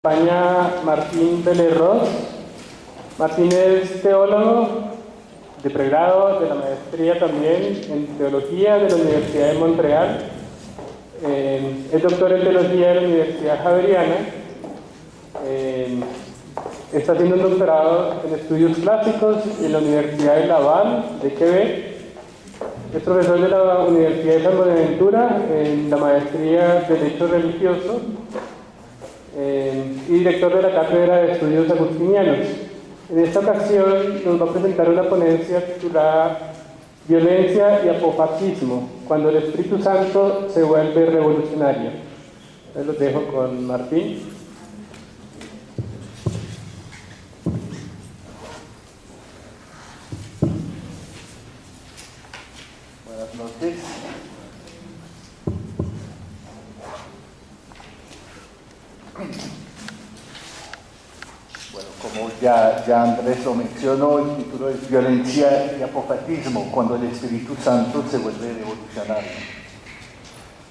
Acompaña Martín Belerroz. Martín es teólogo de pregrado, de la maestría también en teología de la Universidad de Montreal. Es doctor en teología de la Universidad Javeriana. Está haciendo un doctorado en estudios clásicos en la Universidad de Laval, de Quebec. Es profesor de la Universidad de San Buenaventura en la maestría de Derecho Religioso y director de la Cátedra de Estudios Agustinianos. En esta ocasión nos va a presentar una ponencia titulada Violencia y Apofatismo, cuando el Espíritu Santo se vuelve revolucionario. Entonces los dejo con Martín. Buenas noches. Bueno, como ya Andrés lo mencionó, el título es Violencia y Apofatismo, cuando el Espíritu Santo se vuelve revolucionario.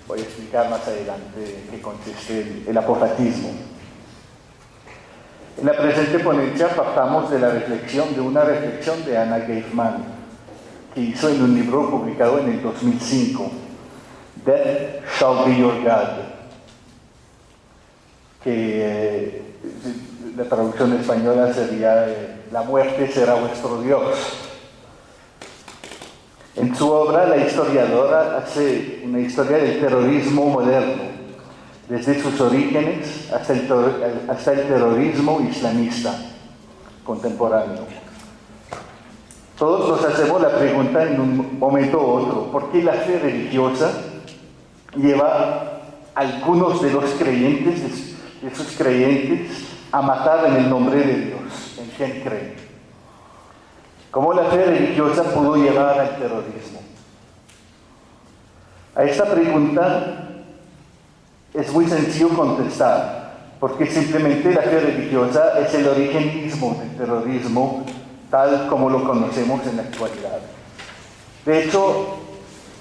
Voy a explicar más adelante en qué consiste el apofatismo. En la presente ponencia partamos de una reflexión de Anna Geithmann, que hizo en un libro publicado en el 2005, Death Shall Be Your God, que la traducción española sería La muerte será vuestro Dios. En su obra, la historiadora hace una historia del terrorismo moderno, desde sus orígenes hasta el terrorismo islamista contemporáneo. Todos nos hacemos la pregunta en un momento u otro: ¿por qué la fe religiosa lleva a algunos de los creyentes, de sus creyentes, a matar en el nombre de Dios? ¿En quién creen? ¿Cómo la fe religiosa pudo llevar al terrorismo? A esta pregunta es muy sencillo contestar, porque simplemente la fe religiosa es el origen mismo del terrorismo, tal como lo conocemos en la actualidad. De hecho,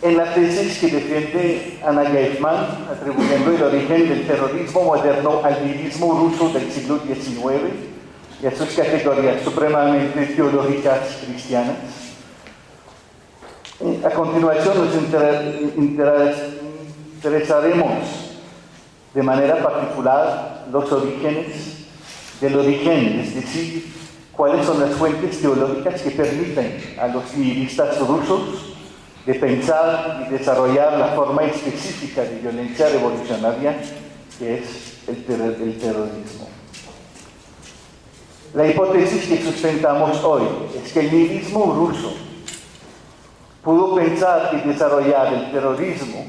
en la tesis que defiende Anna Geithmann, atribuyendo el origen del terrorismo moderno al nihilismo ruso del siglo XIX y a sus categorías supremamente teológicas cristianas, a continuación nos interesaremos de manera particular los orígenes del origen, es decir, cuáles son las fuentes teológicas que permiten a los nihilistas rusos de pensar y desarrollar la forma específica de violencia revolucionaria que es el terrorismo. La hipótesis que sustentamos hoy es que el nihilismo ruso pudo pensar y desarrollar el terrorismo.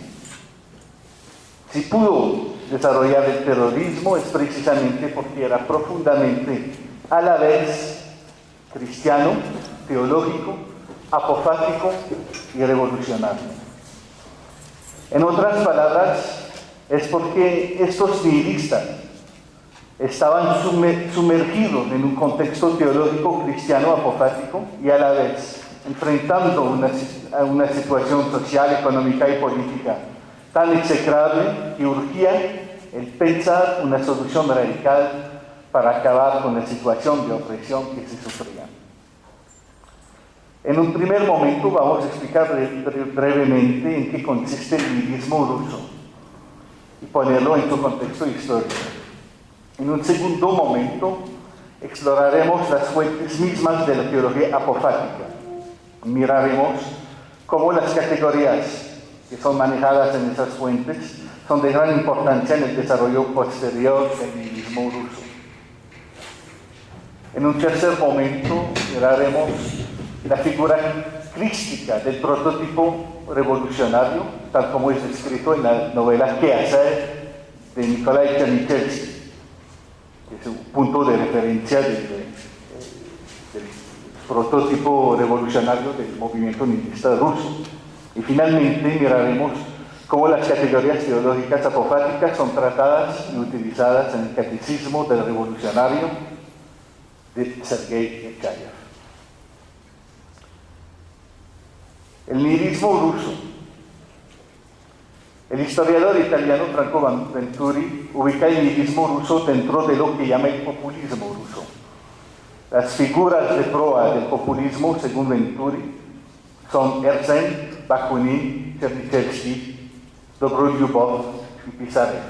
Si pudo desarrollar el terrorismo es precisamente porque era profundamente a la vez cristiano, teológico, apofático y revolucionario. En otras palabras, es porque estos nihilistas estaban sumergidos en un contexto teológico cristiano apofático y a la vez enfrentando una situación social, económica y política tan execrable que urgía el pensar una solución radical para acabar con la situación de opresión que se sufría. En un primer momento vamos a explicar brevemente en qué consiste el nihilismo ruso y ponerlo en su contexto histórico. En un segundo momento exploraremos las fuentes mismas de la teología apofática. Miraremos cómo las categorías que son manejadas en esas fuentes son de gran importancia en el desarrollo posterior del nihilismo ruso. En un tercer momento miraremos la figura crística del prototipo revolucionario, tal como es descrito en la novela Quehacer de Nikolai Chernyshevsky, que es un punto de referencia del prototipo revolucionario del movimiento nihilista ruso. Y finalmente miraremos cómo las categorías teológicas apofáticas son tratadas y utilizadas en el catecismo del revolucionario de Sergei Nechayev. El nihilismo ruso El historiador italiano Franco Venturi ubica el nihilismo ruso dentro de lo que llama el populismo ruso. Las figuras de proa del populismo, según Venturi, son Herzen, Bakunin, Chernyshevsky, Dobrolyubov y Pisarev.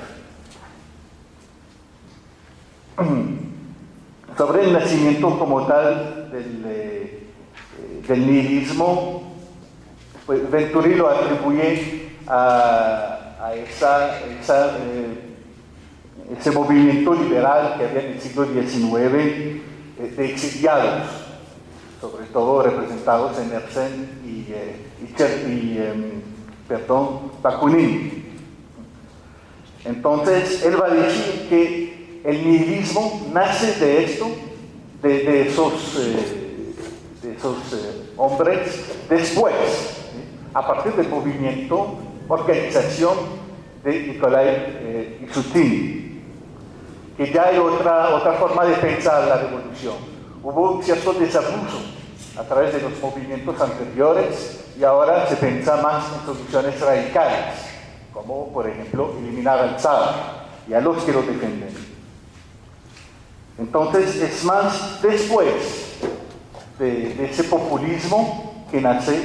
Sobre el nacimiento como tal del nihilismo, pues Venturi lo atribuye a ese movimiento liberal que había en el siglo XIX de exiliados, sobre todo representados en Herzen y Bakunin. Entonces, él va a decir que el nihilismo nace de esto, de esos hombres, después, a partir del movimiento, organización de Nikolai Vyshutin, que ya hay otra forma de pensar la revolución. Hubo un cierto desabuso a través de los movimientos anteriores y ahora se piensa más en soluciones radicales, como por ejemplo eliminar al zar y a los que lo defienden. Entonces es más después de ese populismo que nace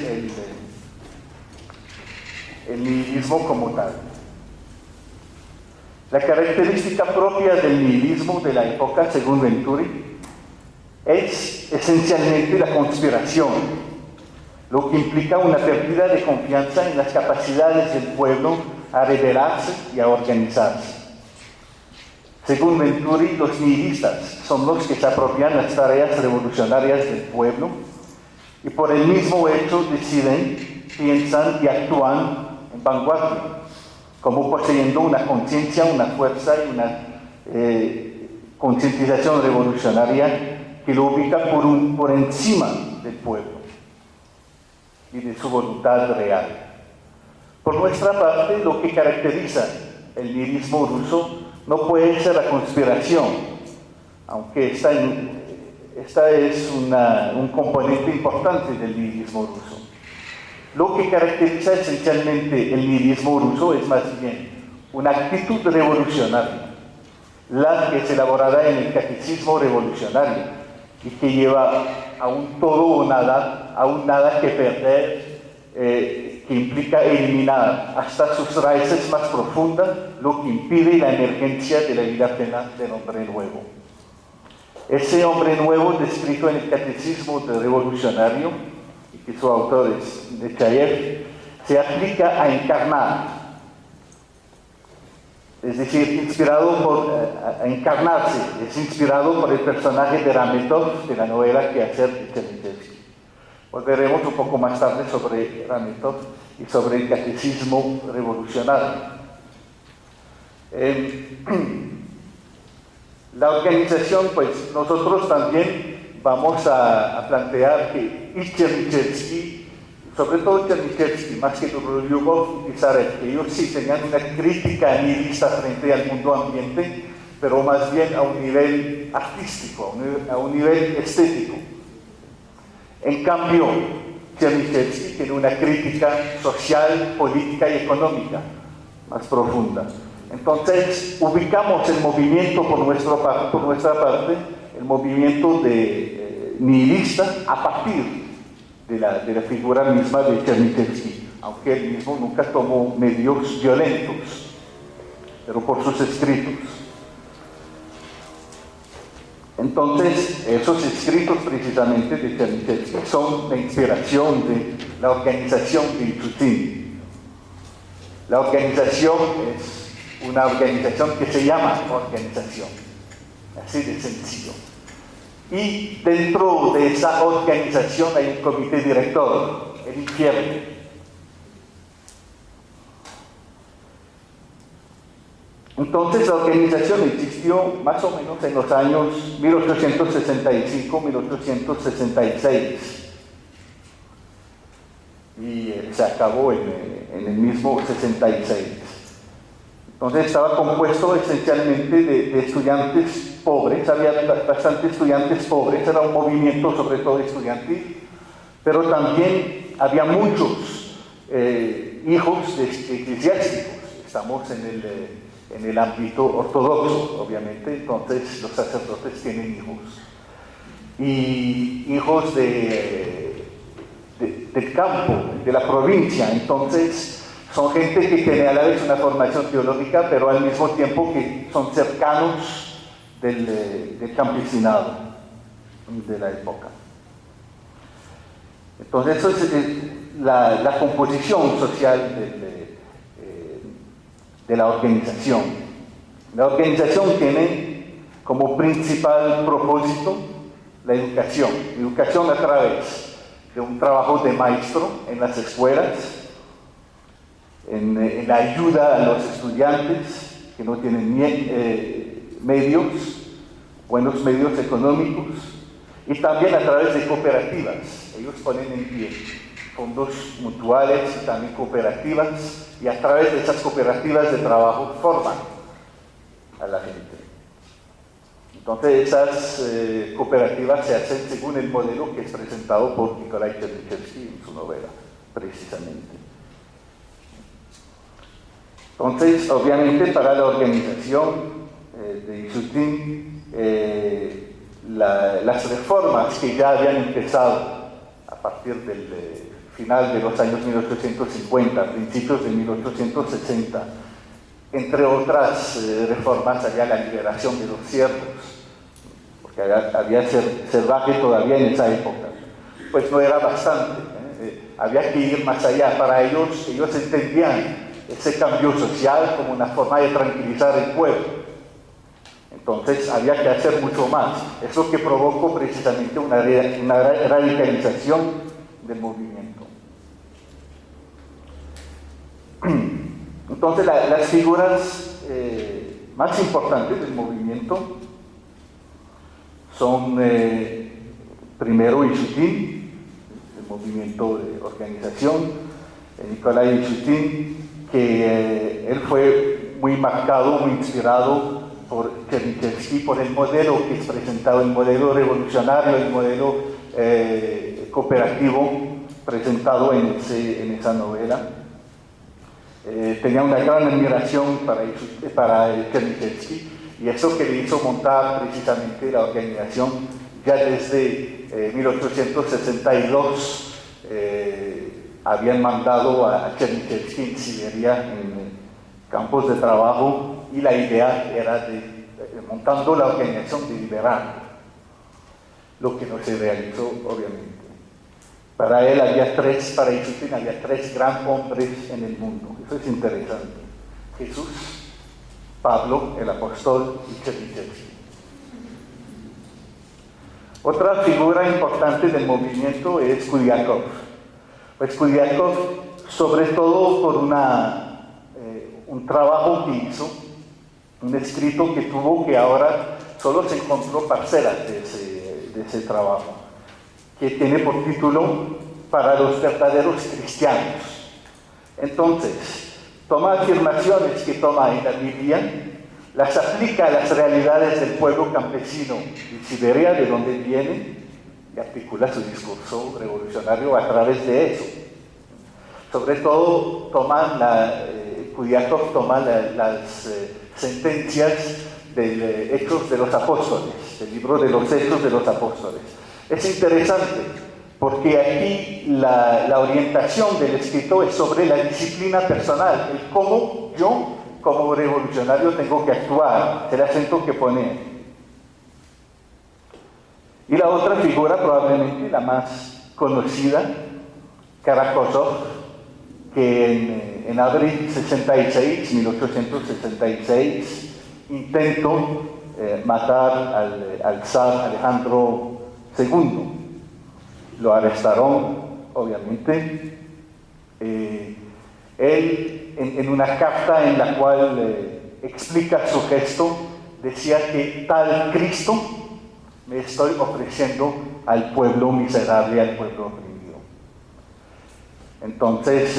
el nihilismo como tal. La característica propia del nihilismo de la época, según Venturi, es esencialmente la conspiración, lo que implica una pérdida de confianza en las capacidades del pueblo a rebelarse y a organizarse. Según Venturi, los nihilistas son los que se apropian las tareas revolucionarias del pueblo y por el mismo hecho deciden, piensan y actúan en vanguardia, como poseyendo una conciencia, una fuerza y una concientización revolucionaria que lo ubica por encima del pueblo y de su voluntad real. Por nuestra parte, lo que caracteriza el nihilismo ruso no puede ser la conspiración, aunque esta es un componente importante del nihilismo ruso. Lo que caracteriza esencialmente el nihilismo ruso es más bien una actitud revolucionaria, la que es elaborada en el catecismo revolucionario y que lleva a un todo o nada, a un nada que perder, que implica eliminar hasta sus raíces más profundas lo que impide la emergencia de la vida plena del hombre nuevo. Ese hombre nuevo descrito en el catecismo revolucionario, y que su autor es Nechayev, se aplica a encarnar, es decir, a encarnarse, es inspirado por el personaje de Rametov de la novela Quehacer de Chernyshevsky. Volveremos un poco más tarde sobre Rametov y sobre el catecismo revolucionario. La organización, pues nosotros también vamos a plantear que Chernyshevsky, sobre todo Chernyshevsky, más que Dobrolyubov y Pisarev, que ellos sí tenían una crítica nihilista frente al mundo ambiente, pero más bien a un nivel artístico, a un nivel estético. En cambio, Chernyshevsky tiene una crítica social, política y económica más profunda. Entonces, ubicamos el movimiento por nuestra parte, el movimiento nihilista a partir de la figura misma de Chernyshevsky, aunque él mismo nunca tomó medios violentos, pero por sus escritos. Entonces, esos escritos precisamente de Chernyshevsky son la inspiración de la organización de Vyshutin. La organización es una organización que se llama organización, así de sencillo. Y dentro de esa organización hay un comité director, el infierno. Entonces la organización existió más o menos en los años 1865-1866 y se acabó en el mismo 66. Entonces estaba compuesto esencialmente de estudiantes pobres, había bastantes estudiantes pobres, era un movimiento sobre todo estudiantil, pero también había muchos hijos de eclesiásticos. estamos en el ámbito ortodoxo, obviamente, entonces los sacerdotes tienen hijos. Y hijos del campo, de la provincia, entonces son gente que tiene a la vez una formación teológica, pero al mismo tiempo que son cercanos del campesinado de la época. Entonces eso es la composición social de la organización. La organización tiene como principal propósito la educación a través de un trabajo de maestro en las escuelas, en la ayuda a los estudiantes que no tienen buenos medios económicos, y también a través de cooperativas. Ellos ponen en pie fondos mutuales y también cooperativas, y a través de esas cooperativas de trabajo forman a la gente. Entonces esas cooperativas se hacen según el modelo que es presentado por Nikolai Chernyshevsky en su novela, precisamente. Entonces, obviamente, para la organización de Yeshutim, las reformas que ya habían empezado a partir del final de los años 1850, principios de 1860, entre otras reformas, había la liberación de los siervos, porque había servaje todavía en esa época. Pues no era bastante, había que ir más allá. Para ellos entendían ese cambio social como una forma de tranquilizar el pueblo. Entonces había que hacer mucho más. Es lo que provocó precisamente una radicalización del movimiento. Entonces las figuras más importantes del movimiento son primero Yeshutim, el movimiento de organización, Nikolai Yeshutim, que él fue muy marcado, muy inspirado por Chernyshevsky, por el modelo que es presentado, el modelo revolucionario, el modelo cooperativo presentado en esa novela. Tenía una gran admiración para Chernyshevsky, y eso que le hizo montar precisamente la organización ya desde 1862. Habían mandado a Chernyshevsky en Siberia, en campos de trabajo, y la idea era montando la organización, de liberar, lo que no se realizó, obviamente. Para él para Yeshutim había tres grandes hombres en el mundo. Eso es interesante: Jesús, Pablo, el apóstol, y Chernyshevsky. Otra figura importante del movimiento es Kudiakov. Pues Kudiakov, sobre todo por un trabajo que hizo, un escrito que tuvo, que ahora solo se encontró parcelas de ese trabajo, que tiene por título Para los verdaderos cristianos. Entonces, toma afirmaciones que toma en la Biblia, las aplica a las realidades del pueblo campesino de Siberia, de donde viene, y articula su discurso revolucionario a través de eso. Sobre todo, Kudiakov toma las sentencias del Hechos de los Apóstoles, del libro de los Hechos de los Apóstoles. Es interesante, porque aquí la orientación del escritor es sobre la disciplina personal, el cómo yo, como revolucionario, tengo que actuar, el acento que poner. Y la otra figura, probablemente la más conocida, Karakózov, que en abril 1866, intentó matar al zar Alejandro II. Lo arrestaron, obviamente. Él, en una carta en la cual explica su gesto, decía que tal Cristo me estoy ofreciendo al pueblo miserable, al pueblo oprimido. Entonces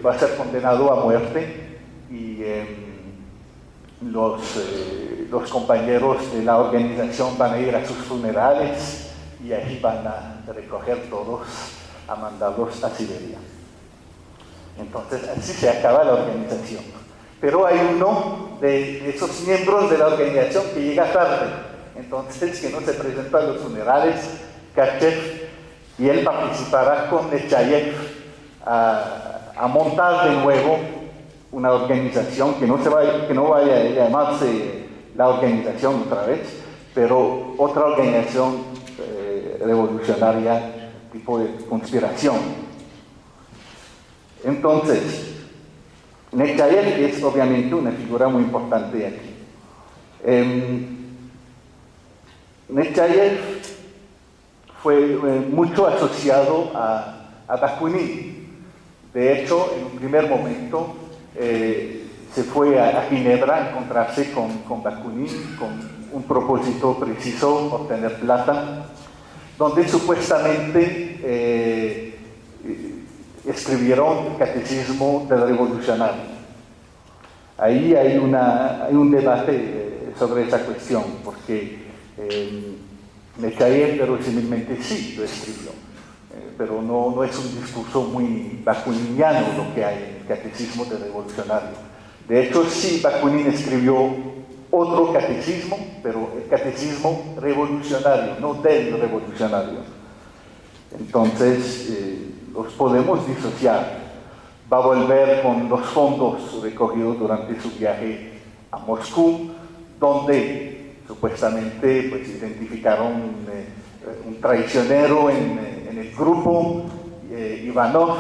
va a ser condenado a muerte, y los compañeros de la organización van a ir a sus funerales, y ahí van a recoger todos, a mandarlos a Siberia. Entonces así se acaba la organización. pero hay uno de esos miembros de la organización que llega tarde, entonces que no se presenta a los funerales, Tkachev, y él participará con Nechayev a montar de nuevo una organización que no vaya a llamarse la organización otra vez, pero otra organización revolucionaria, tipo de conspiración. Entonces, Nechayev es obviamente una figura muy importante aquí. Nechayev fue mucho asociado a Bakunin. De hecho, en un primer momento se fue a Ginebra a encontrarse con Bakunin con un propósito preciso, obtener plata, donde supuestamente escribieron el catecismo del revolucionario. Ahí hay un debate sobre esa cuestión, porque Nechayev verosímilmente sí lo escribió, pero no es un discurso muy bakuniniano lo que hay en el catecismo del revolucionario. De hecho, sí, Bakunin escribió otro catecismo, pero el catecismo revolucionario, no del revolucionario. Entonces, los podemos disociar. Va a volver con los fondos recogidos durante su viaje a Moscú, donde supuestamente pues, identificaron un traicionero en el grupo, Ivanov,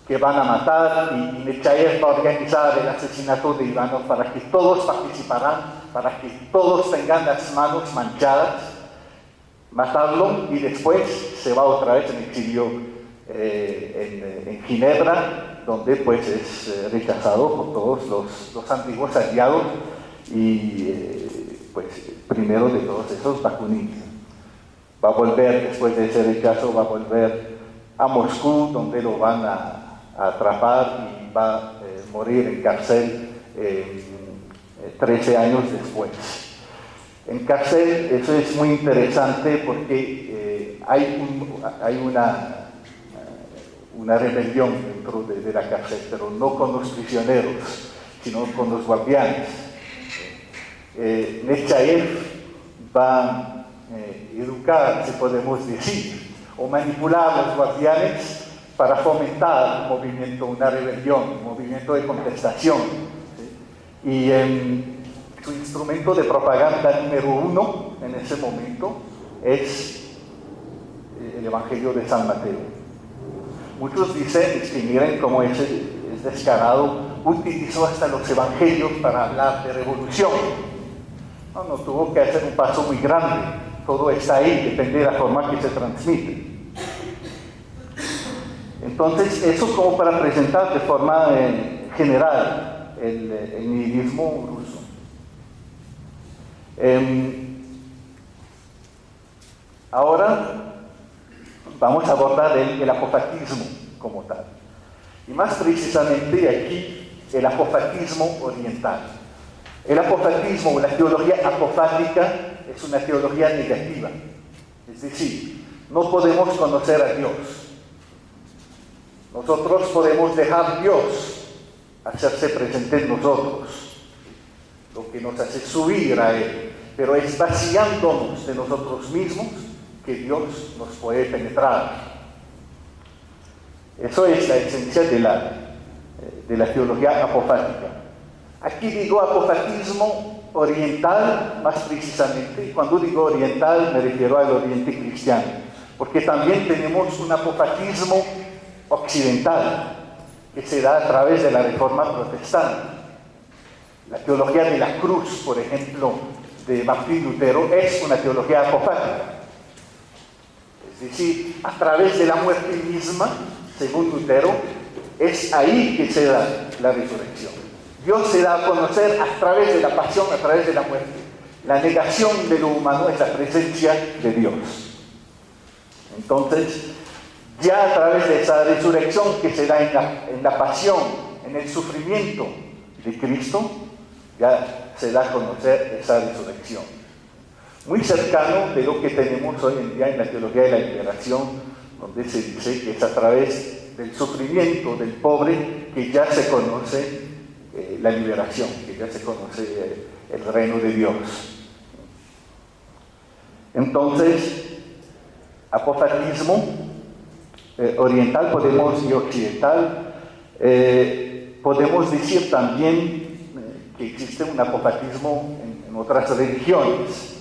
que van a matar, y Nechayev va a organizar el asesinato de Ivanov para que todos participaran, para que todos tengan las manos manchadas, matarlo, y después se va otra vez en exilio en Ginebra, donde pues es rechazado por todos los antiguos aliados, y pues primero de todos esos, Bakunin. Va a volver, después de ese rechazo, va a volver a Moscú, donde lo van a atrapar y va a morir en cárcel 13 años después. En cárcel, eso es muy interesante porque hay una rebelión dentro de la cárcel, pero no con los prisioneros, sino con los guardianes. Nechayev va a educar, si podemos decir, o manipular a los guardianes para fomentar un movimiento, una rebelión, un movimiento de contestación. ¿Sí? Y su instrumento de propaganda número uno en ese momento es el Evangelio de San Mateo. Muchos dicen que miren cómo es descarado, utilizó hasta los evangelios para hablar de revolución. No tuvo que hacer un paso muy grande, todo está ahí, depende de la forma que se transmite. Entonces, eso como para presentar de forma general el nihilismo ruso. Ahora vamos a abordar el apofatismo como tal. Y más precisamente aquí, el apofatismo oriental. El apofatismo o la teología apofática es una teología negativa. Es decir, no podemos conocer a Dios. Nosotros podemos dejar a Dios hacerse presente en nosotros, lo que nos hace subir a Él, pero es vaciándonos de nosotros mismos que Dios nos puede penetrar. Eso es la esencia de la teología apofática. Aquí digo apofatismo oriental, más precisamente. Cuando digo oriental me refiero al oriente cristiano, porque también tenemos un apofatismo occidental que se da a través de la Reforma protestante. La teología de la cruz, por ejemplo, de Martín Lutero, es una teología apofática. Es decir, a través de la muerte misma, según Lutero, es ahí que se da la resurrección. Dios se da a conocer a través de la pasión, a través de la muerte. La negación de lo humano es la presencia de Dios. Entonces, ya a través de esa resurrección que se da en la pasión, en el sufrimiento de Cristo, ya se da a conocer esa resurrección. Muy cercano de lo que tenemos hoy en día en la teología de la liberación, donde se dice que es a través del sufrimiento del pobre que ya se conoce la liberación, que ya se conoce el reino de Dios. Entonces, apofatismo oriental y occidental, podemos decir también que existe un apofatismo en otras religiones.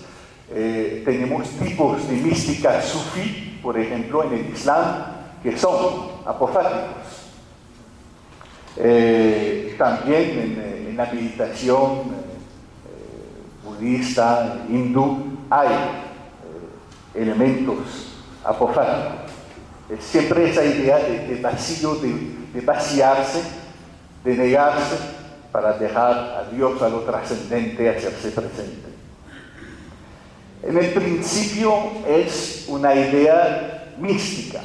Tenemos tipos de mística sufí, por ejemplo, en el Islam, que son apofáticos. También en la meditación budista, hindú, hay elementos apofáticos. Siempre esa idea de vacío, de vaciarse, de negarse para dejar a Dios, a lo trascendente, hacerse presente. En el principio es una idea mística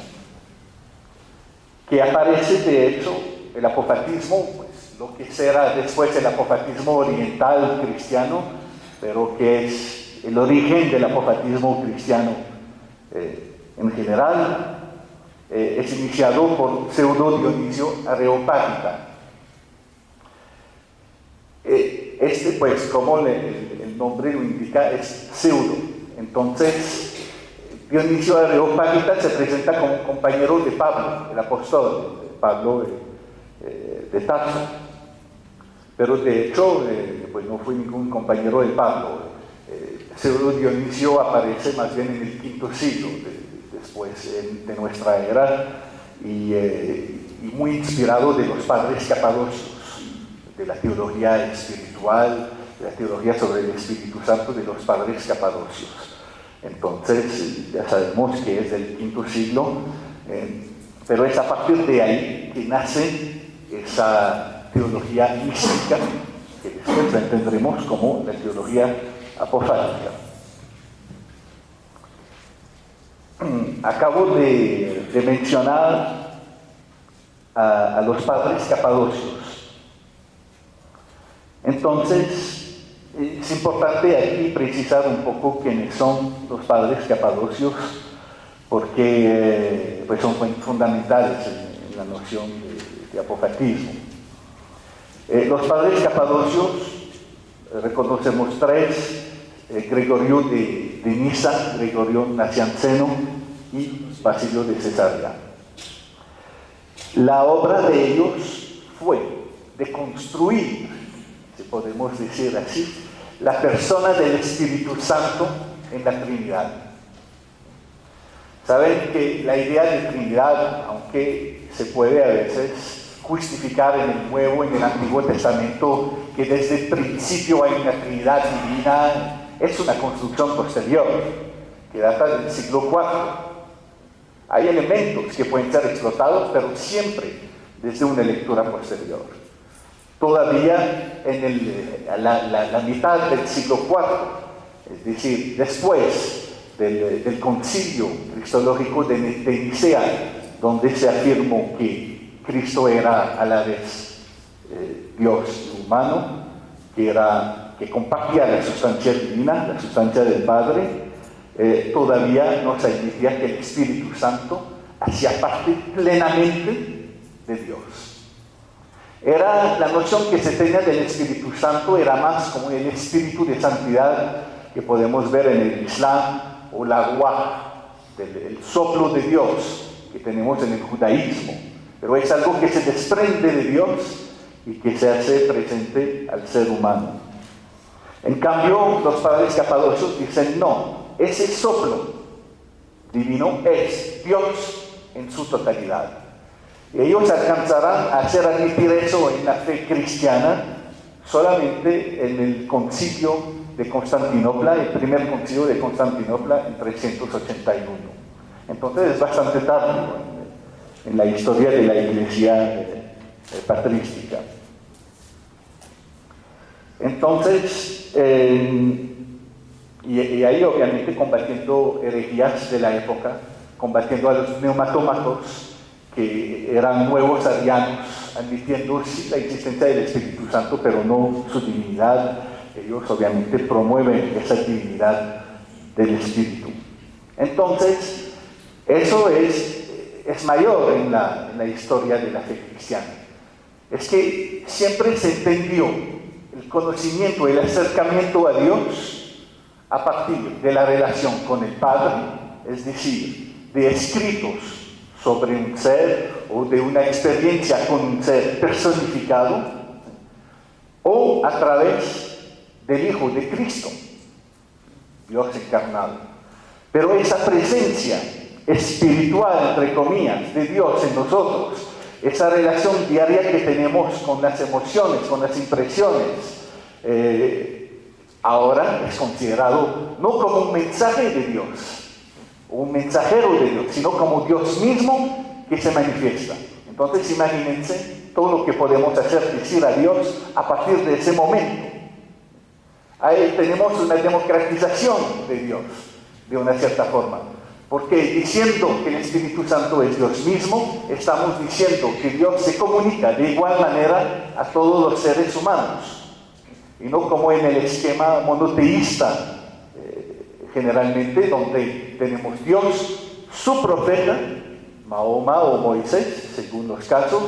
que aparece, de hecho, el apofatismo, pues, lo que será después el apofatismo oriental cristiano, pero que es el origen del apofatismo cristiano en general, es iniciado por Pseudo Dionisio Areopágita. Pues, como el nombre lo indica, es pseudo. Entonces, Dionisio Areopágita se presenta como un compañero de Pablo, el apóstol, Pablo de Tarso. Pero de hecho, pues no fue ningún compañero de Pablo. Pseudo Dionisio aparece más bien en el V siglo, después de nuestra era, y muy inspirado de los padres capadocios, de la teología espiritual, de la teología sobre el Espíritu Santo de los padres capadocios. Entonces, ya sabemos que es del V siglo, pero es a partir de ahí que nace esa teología mística, que después la entenderemos como la teología apofática. Acabo de mencionar a los padres capadocios. Entonces, es importante aquí precisar un poco quiénes son los padres capadocios, porque pues son fundamentales en la noción de apofatismo. Los padres capadocios, reconocemos tres: Gregorio de Nisa, Gregorio Nacianceno y Basilio de Cesarea. La obra de ellos fue de construir, si podemos decir así, la persona del Espíritu Santo en la Trinidad. Saben que la idea de Trinidad, aunque se puede a veces justificar en el Nuevo, en el Antiguo Testamento, que desde el principio hay una Trinidad divina, es una construcción posterior, que data del siglo IV. Hay elementos que pueden ser explotados, pero siempre desde una lectura posterior. Todavía en la mitad del siglo IV, es decir, después del concilio cristológico de Nicea, donde se afirmó que Cristo era a la vez Dios y humano, que compartía la sustancia divina, la sustancia del Padre, todavía no se admitía que el Espíritu Santo hacía parte plenamente de Dios. La noción que se tenía del Espíritu Santo era más como el espíritu de santidad que podemos ver en el Islam, o la ruah, el soplo de Dios que tenemos en el judaísmo, pero es algo que se desprende de Dios y que se hace presente al ser humano. En cambio, los padres capadocios dicen no, ese soplo divino es Dios en su totalidad. Y ellos alcanzarán a hacer admitir eso en la fe cristiana solamente en el concilio de Constantinopla, el primer concilio de Constantinopla en 381. Entonces es bastante tarde en la historia de la Iglesia patrística. Entonces, y ahí obviamente combatiendo herejías de la época, combatiendo a los neumatómatos, que eran nuevos arianos, admitiendo sí la existencia del Espíritu Santo, pero no su divinidad. Ellos obviamente promueven esa divinidad del Espíritu. Entonces, eso es mayor en la historia de la fe cristiana. es que siempre se entendió el conocimiento, el acercamiento a Dios a partir de la relación con el Padre, es decir, de escritos sobre un ser o de una experiencia con un ser personificado, o a través del Hijo de Cristo, Dios encarnado. Pero esa presencia espiritual, entre comillas, de Dios en nosotros, esa relación diaria que tenemos con las emociones, con las impresiones, ahora es considerado no como un mensaje de Dios, un mensajero de Dios, sino como Dios mismo que se manifiesta. Entonces imagínense todo lo que podemos hacer, decir a Dios a partir de ese momento. Ahí tenemos una democratización de Dios, de una cierta forma. Porque diciendo que el Espíritu Santo es Dios mismo, estamos diciendo que Dios se comunica de igual manera a todos los seres humanos. Y no como en el esquema monoteísta, generalmente, donde tenemos Dios, su profeta, Mahoma o Moisés, según los casos,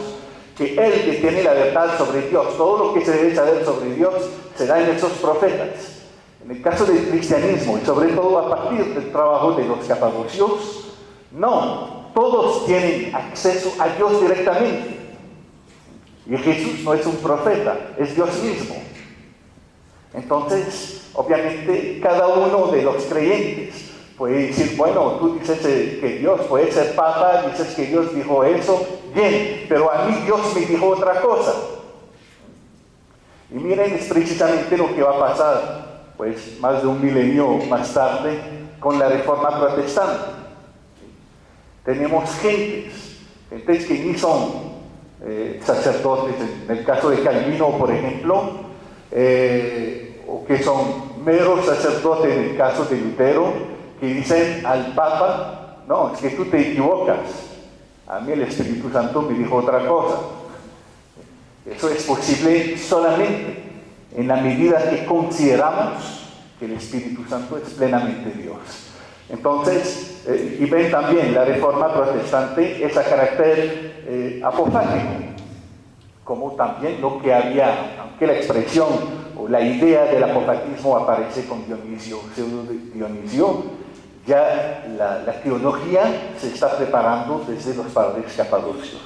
que él que tiene la verdad sobre Dios, todo lo que se debe saber sobre Dios, se da en esos profetas. En el caso del cristianismo, y sobre todo a partir del trabajo de los capadocios, no, todos tienen acceso a Dios directamente. Y Jesús no es un profeta, es Dios mismo. Entonces, obviamente, cada uno de los creyentes puede decir, bueno, tú dices que Dios puede ser papa, dices que Dios dijo eso, bien, pero a mí Dios me dijo otra cosa. Y miren, es precisamente lo que va a pasar, pues más de un milenio más tarde, con la Reforma Protestante. Tenemos gentes que ni son sacerdotes, en el caso de Calvino, por ejemplo, o que son meros sacerdotes en el caso de Lutero, que dicen al Papa, no, es que tú te equivocas, a mí el Espíritu Santo me dijo otra cosa. Eso es posible solamente en la medida que consideramos que el Espíritu Santo es plenamente Dios. Entonces, y ven también la Reforma Protestante es a carácter apofático, como también lo que había, aunque la expresión o la idea del apofatismo aparece con Dionisio, pseudo Dionisio, ya la teología se está preparando desde los padres capadocios.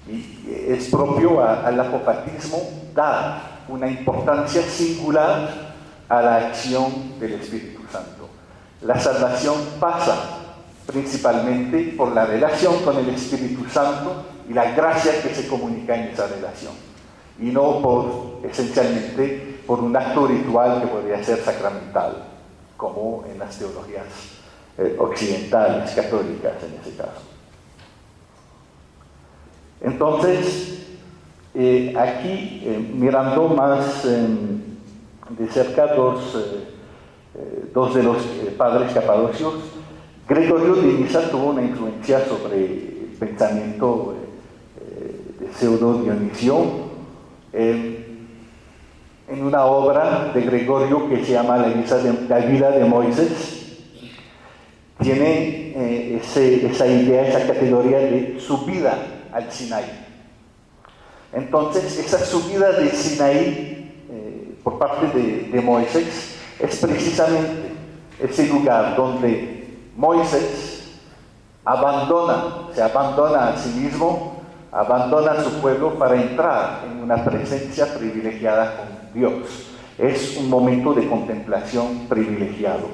Y es propio al apofatismo dar una importancia singular a la acción del Espíritu Santo. La salvación pasa principalmente por la relación con el Espíritu Santo y la gracia que se comunica en esa relación, y no esencialmente por un acto ritual que podría ser sacramental, como en las teologías occidentales, católicas en ese caso. Entonces, aquí, mirando más de cerca dos de los padres capadocios, Gregorio de Nisa tuvo una influencia sobre el pensamiento de pseudo Dionisio. En una obra de Gregorio que se llama La vida de Moisés, tiene esa idea, esa categoría de subida al Sinaí. Entonces, esa subida de Sinaí por parte de Moisés es precisamente ese lugar donde Moisés se abandona a sí mismo, abandona a su pueblo para entrar en una presencia privilegiada con Dios. Es un momento de contemplación privilegiado.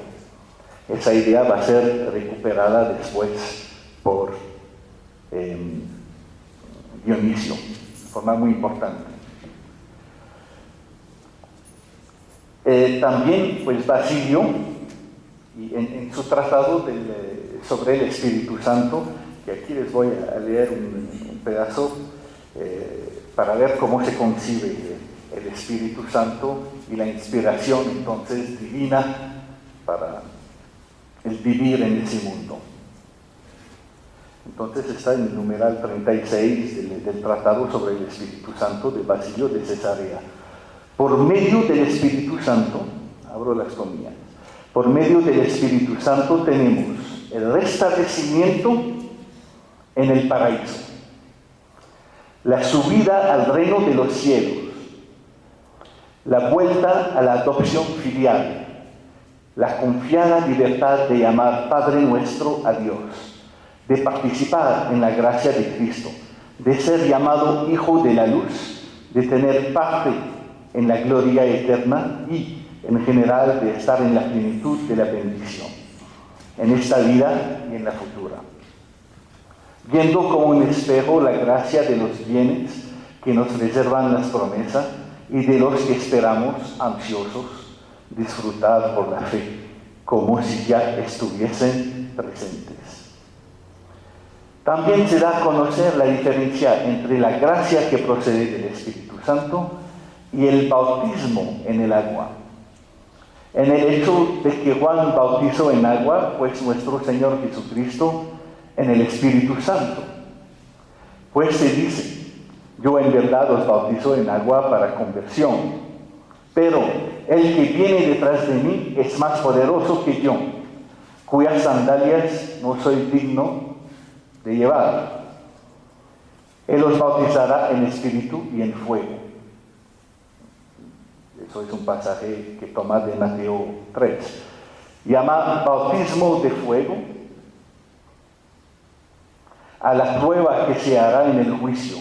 Esa idea va a ser recuperada después por Dionisio, de forma muy importante. También, pues, Basilio, y en su tratado sobre el Espíritu Santo, que aquí les voy a leer un pedazo para ver cómo se concibe el Espíritu Santo y la inspiración entonces divina para el vivir en ese mundo. Entonces está en el numeral 36 del Tratado sobre el Espíritu Santo de Basilio de Cesarea. Por medio del Espíritu Santo, abro las comillas, por medio del Espíritu Santo tenemos el restablecimiento en el paraíso. La subida al reino de los cielos, la vuelta a la adopción filial, la confiada libertad de llamar Padre nuestro a Dios, de participar en la gracia de Cristo, de ser llamado Hijo de la Luz, de tener parte en la gloria eterna y, en general, de estar en la plenitud de la bendición, en esta vida y en la futura. Viendo como un espejo la gracia de los bienes que nos reservan las promesas y de los que esperamos ansiosos disfrutar por la fe, como si ya estuviesen presentes. También se da a conocer la diferencia entre la gracia que procede del Espíritu Santo y el bautismo en el agua. En el hecho de que Juan bautizó en agua, pues nuestro Señor Jesucristo en el Espíritu Santo. Pues se dice, yo en verdad os bautizo en agua para conversión, pero el que viene detrás de mí es más poderoso que yo, cuyas sandalias no soy digno de llevar. Él os bautizará en espíritu y en fuego. Eso es un pasaje que toma de Mateo 3. Llama bautismo de fuego a la prueba que se hará en el juicio,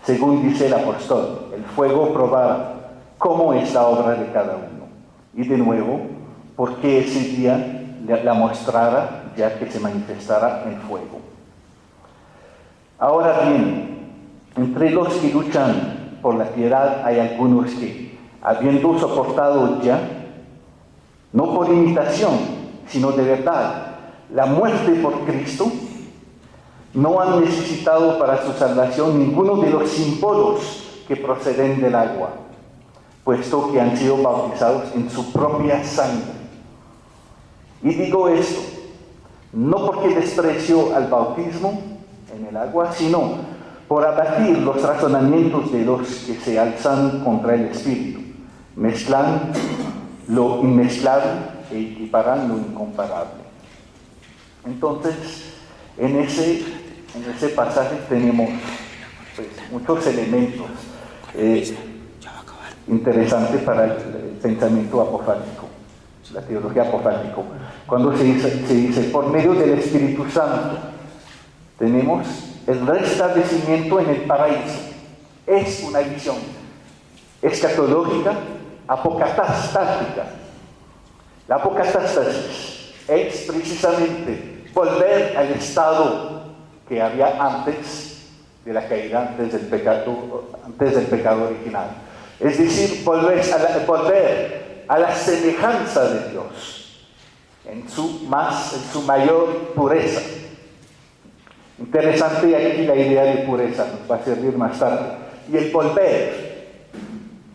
según dice el apóstol. El fuego probará cómo es la obra de cada uno. Y de nuevo, porque ese día la mostrará, ya que se manifestará en fuego. Ahora bien, entre los que luchan por la piedad hay algunos que, habiendo soportado ya, no por imitación, sino de verdad, la muerte por Cristo, no han necesitado para su salvación ninguno de los símbolos que proceden del agua, puesto que han sido bautizados en su propia sangre. Y digo esto, no porque desprecio al bautismo en el agua, sino por abatir los razonamientos de los que se alzan contra el Espíritu, mezclan lo inmezclable e equiparan lo incomparable. Entonces, en ese pasaje tenemos pues, muchos elementos interesantes para el pensamiento apofático, la teología apofática. Cuando se dice, por medio del Espíritu Santo, tenemos el restablecimiento en el paraíso. Es una visión escatológica, apocatastática. La apocatástasis es precisamente volver al estado que había antes de la caída, antes del pecado original. Es decir, volver a la semejanza de Dios en su mayor pureza. Interesante aquí la idea de pureza, nos va a servir más tarde. Y el volver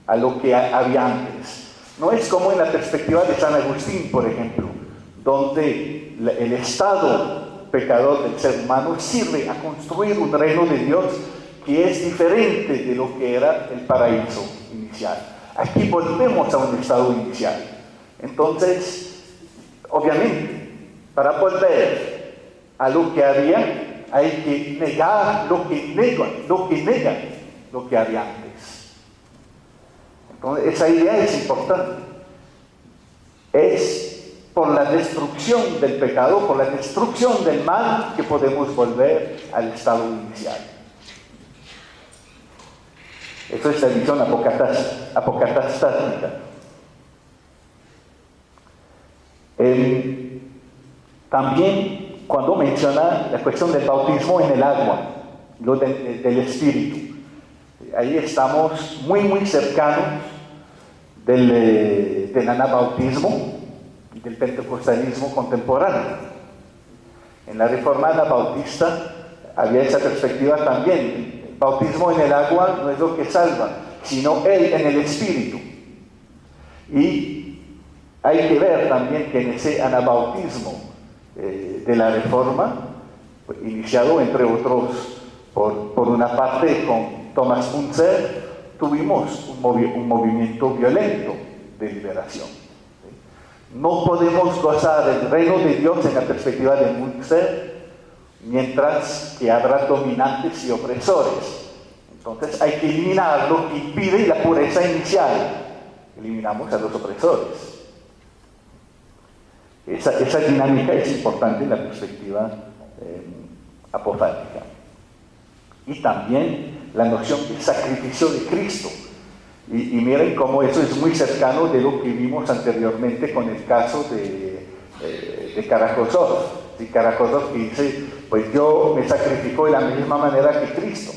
a lo que había antes. No es como en la perspectiva de San Agustín, por ejemplo, donde el estado pecador del ser humano sirve a construir un reino de Dios que es diferente de lo que era el paraíso inicial. Aquí volvemos a un estado inicial. Entonces, obviamente, para volver a lo que había, hay que negar lo que nega lo que había antes. Entonces, esa idea es importante. Es por la destrucción del pecado, por la destrucción del mal, que podemos volver al estado inicial. Eso es la visión apocatastática. También cuando menciona la cuestión del bautismo en el agua, lo del Espíritu, ahí estamos muy cercanos del anabautismo y del pentecostalismo contemporáneo. En la Reforma anabautista había esa perspectiva también. El bautismo en el agua no es lo que salva, sino él en el Espíritu. Y hay que ver también que en ese anabautismo de la Reforma, iniciado entre otros por una parte con Thomas Müntzer, tuvimos un movimiento violento de liberación. No podemos gozar del reino de Dios en la perspectiva de Müntzer mientras que habrá dominantes y opresores. Entonces hay que eliminar lo que impide la pureza inicial. Eliminamos a los opresores. Esa dinámica es importante en la perspectiva apofática. Y también la noción de sacrificio de Cristo. Y miren cómo eso es muy cercano de lo que vimos anteriormente con el caso de Karakózov. Y Karakózov dice, pues yo me sacrifico de la misma manera que Cristo.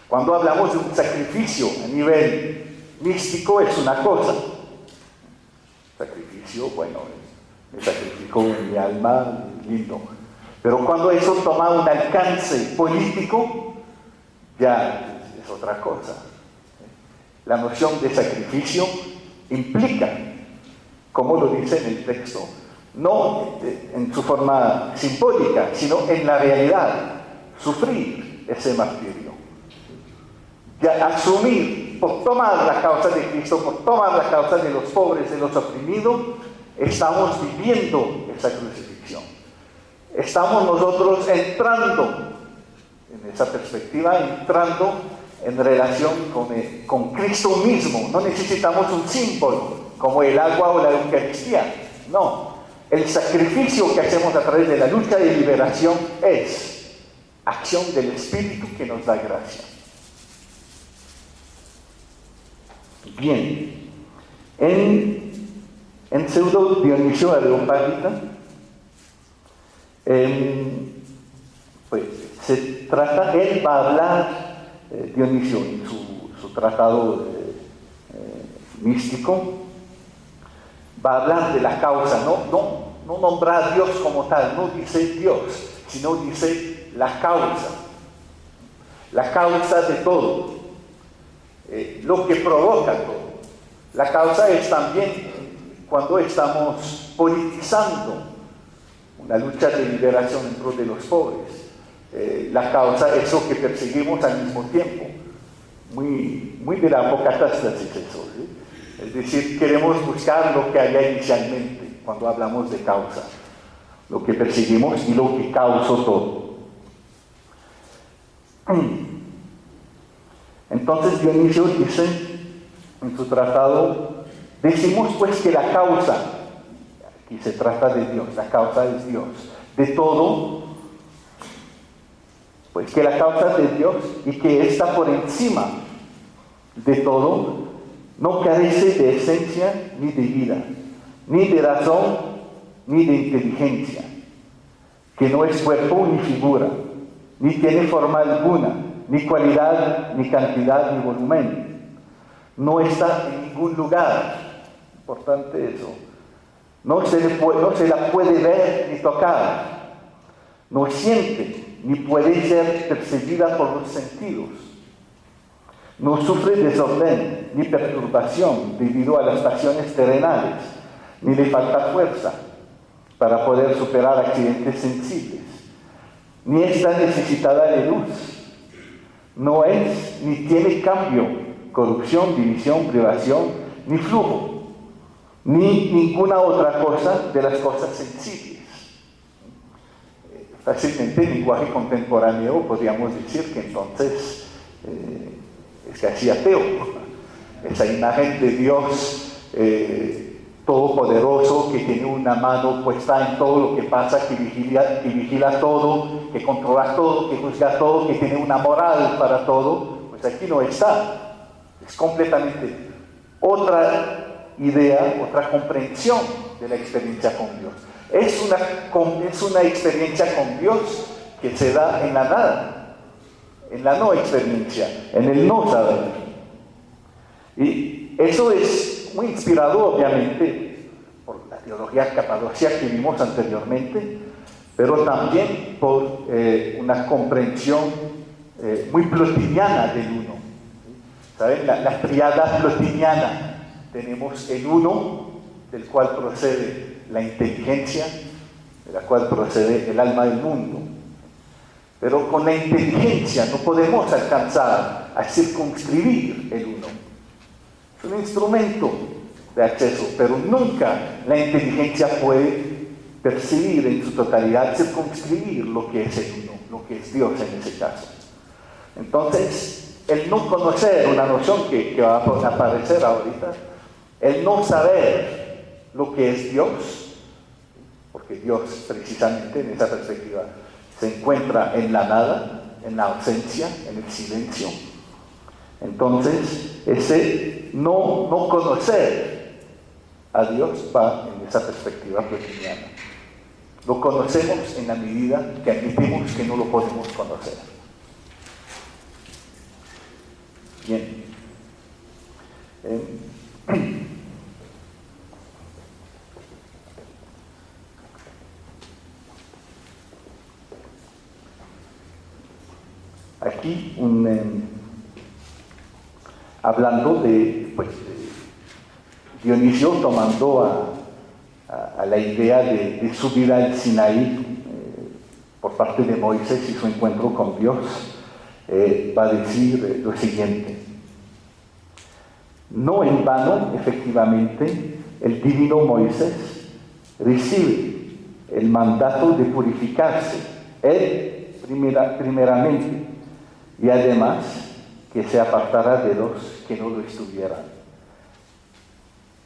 Cuando hablamos de un sacrificio a nivel místico es una cosa. Sacrificio, bueno, me sacrifico mi alma, lindo. Pero cuando eso toma un alcance político, ya es otra cosa. La noción de sacrificio implica, como lo dice en el texto, no en su forma simbólica, sino en la realidad, sufrir ese martirio. Ya asumir, por tomar la causa de Cristo, por tomar la causa de los pobres, de los oprimidos, estamos viviendo esa crucifixión. Estamos nosotros entrando en esa perspectiva, entrando en relación con Cristo mismo. No necesitamos un símbolo como el agua o la Eucaristía. No, el sacrificio que hacemos a través de la lucha de liberación es acción del Espíritu que nos da gracia. Bien, en Pseudo Dionisio Areopágita, pues se trata, él va a hablar, Dionisio en su tratado místico, va a hablar de la causa, no nombra a Dios como tal, no dice Dios, sino dice la causa de todo, lo que provoca todo. La causa es también cuando estamos politizando una lucha de liberación en pro de los pobres. La causa es lo que perseguimos al mismo tiempo. Muy de la apocatástasis eso, ¿sí? Es decir, queremos buscar lo que había inicialmente cuando hablamos de causa, lo que perseguimos y lo que causó todo. Entonces Dionisio dice en su tratado, decimos pues que la causa, aquí se trata de Dios, la causa es Dios, de todo, pues que la causa es de Dios y que está por encima de todo, no carece de esencia ni de vida, ni de razón ni de inteligencia, que no es cuerpo ni figura, ni tiene forma alguna, ni cualidad, ni cantidad, ni volumen. No está en ningún lugar, importante eso. No se la puede ver ni tocar, no siente ni puede ser percibida por los sentidos. No sufre desorden ni perturbación debido a las pasiones terrenales, ni le falta fuerza para poder superar accidentes sensibles, ni está necesitada de luz. No es ni tiene cambio, corrupción, división, privación, ni flujo, ni ninguna otra cosa de las cosas sensibles. Fácilmente en lenguaje contemporáneo podríamos decir que entonces es casi ateo. Esa imagen de Dios todopoderoso, que tiene una mano puesta en todo lo que pasa, que vigila todo, que controla todo, que juzga todo, que tiene una moral para todo, pues aquí no está. Es completamente otra idea, otra comprensión de la experiencia con Dios. Es una experiencia con Dios que se da en la nada, en la no experiencia, en el no saber. Y eso es muy inspirado, obviamente, por la teología capadocia que vimos anteriormente, pero también por una comprensión muy plotiniana del uno. ¿Saben? La triada plotiniana. Tenemos el uno, del cual procede la inteligencia, de la cual procede el alma del mundo. Pero con la inteligencia no podemos alcanzar a circunscribir el uno. Es un instrumento de acceso, pero nunca la inteligencia puede percibir en su totalidad, circunscribir lo que es el uno, lo que es Dios en ese caso. Entonces, el no conocer, una noción que va a aparecer ahorita, el no saber lo que es Dios, porque Dios precisamente en esa perspectiva se encuentra en la nada, en la ausencia, en el silencio. Entonces, ese no conocer a Dios va en esa perspectiva plotiniana. Lo conocemos en la medida que admitimos que no lo podemos conocer. Bien. Aquí hablando de Dionisio tomando a la idea de subir al Sinaí por parte de Moisés y su encuentro con Dios, va a decir lo siguiente: no en vano, efectivamente, el divino Moisés recibe el mandato de purificarse, él primeramente, y además que se apartara de los que no lo estuvieran.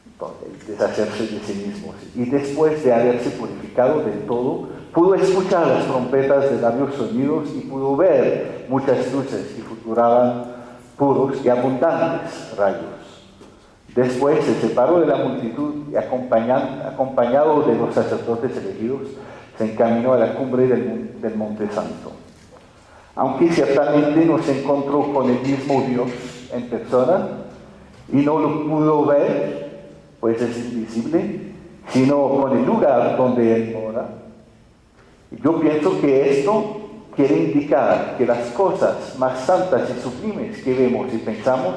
Entonces, deshacerse de sí mismo. Y después de haberse purificado del todo, pudo escuchar las trompetas de varios sonidos y pudo ver muchas luces que futuraban puros y abundantes rayos. Después se separó de la multitud y acompañado de los sacerdotes elegidos, se encaminó a la cumbre del Monte Santo. Aunque ciertamente no se encontró con el mismo Dios en persona y no lo pudo ver, pues es invisible, sino con el lugar donde él mora. Yo pienso que esto quiere indicar que las cosas más santas y sublimes que vemos y pensamos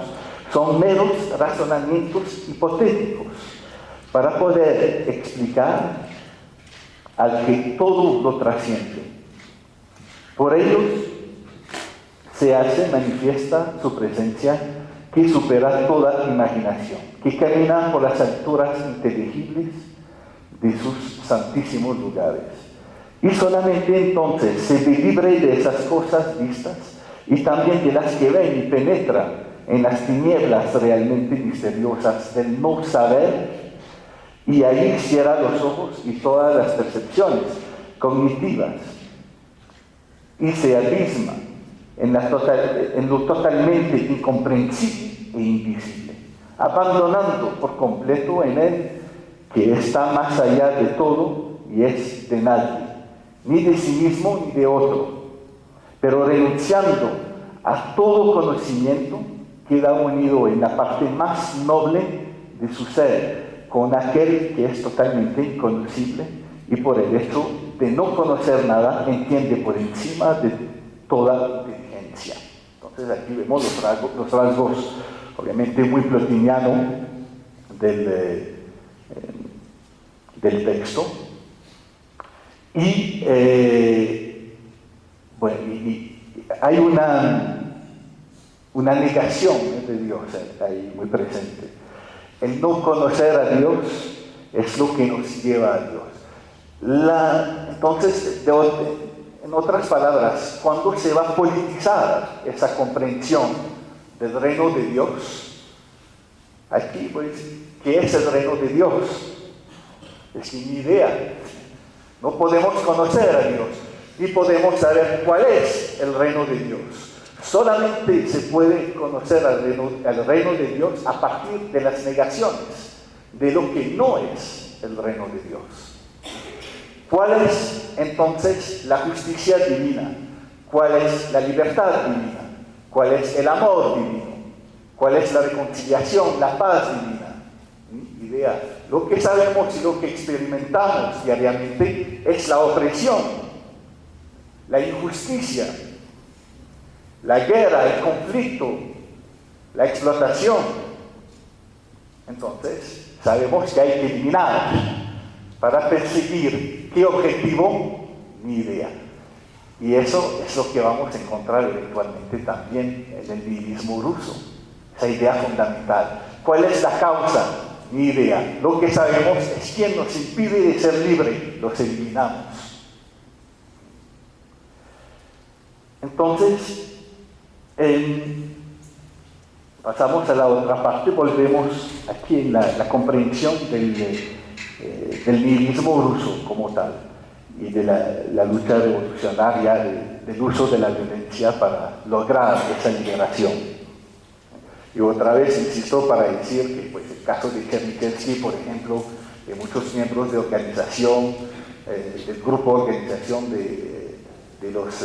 son meros razonamientos hipotéticos para poder explicar al que todo lo trasciende. Por ellos se hace manifiesta su presencia que supera toda imaginación, que camina por las alturas inteligibles de sus santísimos lugares. Y solamente entonces se ve libre de esas cosas vistas y también de las que ven y penetran en las tinieblas realmente misteriosas del no saber, y ahí cierra los ojos y todas las percepciones cognitivas y se abisma en lo totalmente incomprensible e invisible, abandonando por completo en él que está más allá de todo y es de nadie, ni de sí mismo ni de otro, pero renunciando a todo conocimiento, queda unido en la parte más noble de su ser con aquel que es totalmente inconocible y por el hecho de no conocer nada entiende por encima de toda inteligencia. Entonces aquí vemos los rasgos obviamente muy plotiniano del texto. Y hay una negación de Dios ahí muy presente. El no conocer a Dios es lo que nos lleva a Dios. Entonces, en otras palabras, cuando se va a politizar esa comprensión del reino de Dios, aquí, pues, ¿qué es el reino de Dios? Es mi idea. No podemos conocer a Dios, ni podemos saber cuál es el reino de Dios. Solamente se puede conocer al reino de Dios a partir de las negaciones de lo que no es el reino de Dios. ¿Cuál es entonces la justicia divina? ¿Cuál es la libertad divina? ¿Cuál es el amor divino? ¿Cuál es la reconciliación, la paz divina? Idea. Lo que sabemos y lo que experimentamos diariamente es la opresión, la injusticia, la guerra, el conflicto, la explotación. Entonces, sabemos que hay que eliminar para perseguir qué objetivo, ni idea. Y eso es lo que vamos a encontrar eventualmente también en el nihilismo ruso, esa idea fundamental. ¿Cuál es la causa ni idea. Lo que sabemos es quién nos impide de ser libre, los eliminamos. Entonces, pasamos a la otra parte, volvemos aquí en la comprensión del nihilismo ruso como tal y de la lucha revolucionaria del uso de la violencia para lograr esa liberación. Y otra vez insisto para decir que pues, el caso de Chernyshevsky, por ejemplo, de muchos miembros de organización, del grupo de organización de los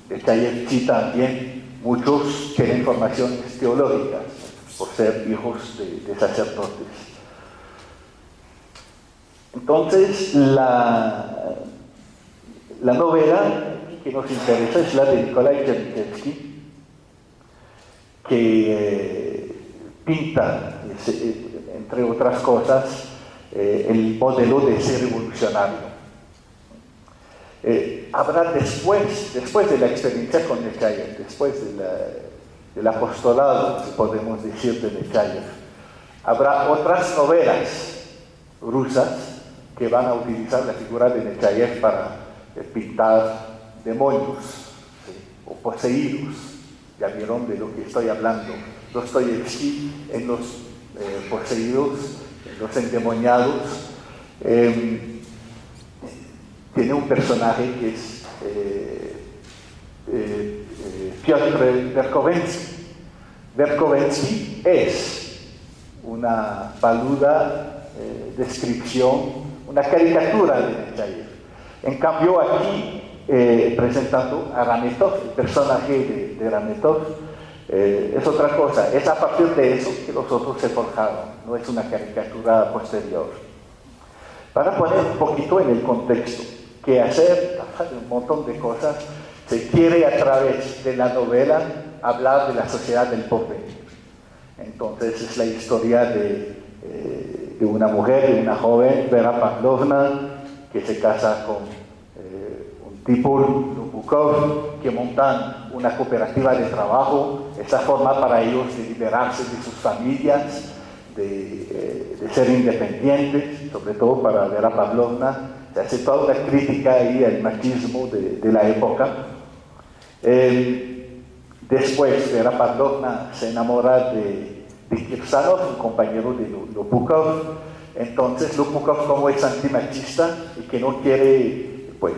de Chayefsky también, muchos tienen formaciones teológicas por ser hijos de sacerdotes. Entonces, la novela que nos interesa es la de Nikolai Chernyshevsky, que pinta, entre otras cosas, el modelo de ser revolucionario. Habrá después de la experiencia con Nechayev, después del apostolado, si podemos decir, de Nechayev, habrá otras novelas rusas que van a utilizar la figura de Nechayev para pintar demonios, ¿sí? O poseídos. Ya vieron de lo que estoy hablando. Dostoyevsky en los poseídos, en los endemoniados, tiene un personaje que es Piotr Verkovensky. Verkovensky es una paluda descripción, una caricatura de Nechayev. En cambio aquí, presentando a Rametov, el personaje de Rametov, es otra cosa. Es a partir de eso que los otros se forjaron, no es una caricatura posterior. Para poner un poquito en el contexto, que hacer un montón de cosas, se quiere a través de la novela hablar de la sociedad del porvenir. Entonces es la historia de una mujer, de una joven, Vera Pavlovna, que se casa con un tipo, Lubukov, que montan una cooperativa de trabajo, esa forma para ellos de liberarse de sus familias, de ser independientes, sobre todo para Vera Pavlovna. Se hace toda una crítica ahí al machismo de la época. Después Vera Pavlovna se enamora de Kirsanov, un compañero de Lubukov. Entonces Lubukov, como es antimachista y que no quiere, pues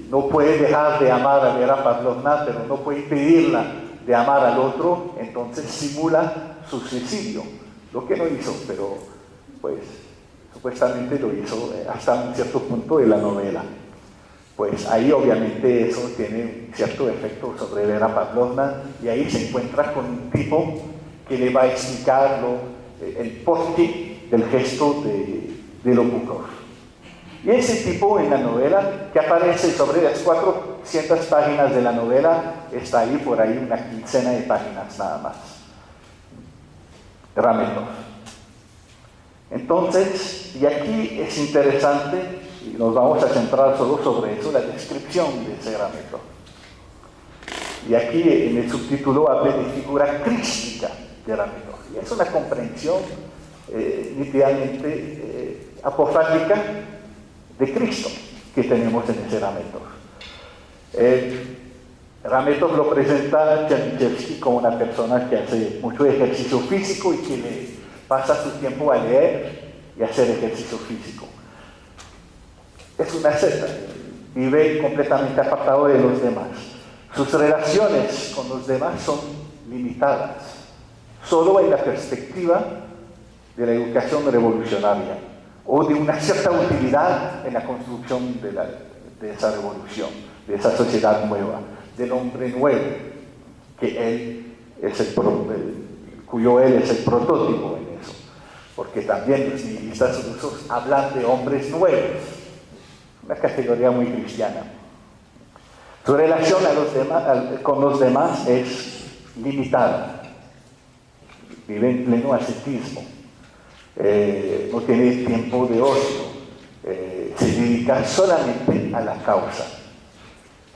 no puede dejar de amar a Vera Pavlovna, pero no puede impedirla de amar al otro, entonces simula su suicidio, lo que no hizo, pero pues supuestamente lo hizo hasta un cierto punto de la novela. Pues ahí obviamente eso tiene un cierto efecto sobre Vera Pavlovna y ahí se encuentra con un tipo que le va a explicar el porqué del gesto de Lubukov. Y ese tipo en la novela, que aparece sobre las 400 páginas de la novela, está ahí por ahí una quincena de páginas nada más. Rametov. Entonces, y aquí es interesante, y nos vamos a centrar solo sobre eso, la descripción de ese Rametov. Y aquí en el subtítulo habla de figura crística de Rametov. Y es una comprensión nítidamente apofática de Cristo que tenemos en ese Rametov. Rametov lo presenta a Chernyshevsky como una persona que hace mucho ejercicio físico y que le pasa su tiempo a leer y hacer ejercicio físico. Es una secta, vive completamente apartado de los demás. Sus relaciones con los demás son limitadas, solo en la perspectiva de la educación revolucionaria o de una cierta utilidad en la construcción de esa revolución, de esa sociedad nueva, del hombre nuevo, que él es cuyo él es el prototipo en eso, porque también los nihilistas rusos hablan de hombres nuevos, una categoría muy cristiana. Su relación con los demás es limitada, vive en pleno ascetismo. No tiene tiempo de ocio, se dedica solamente a la causa.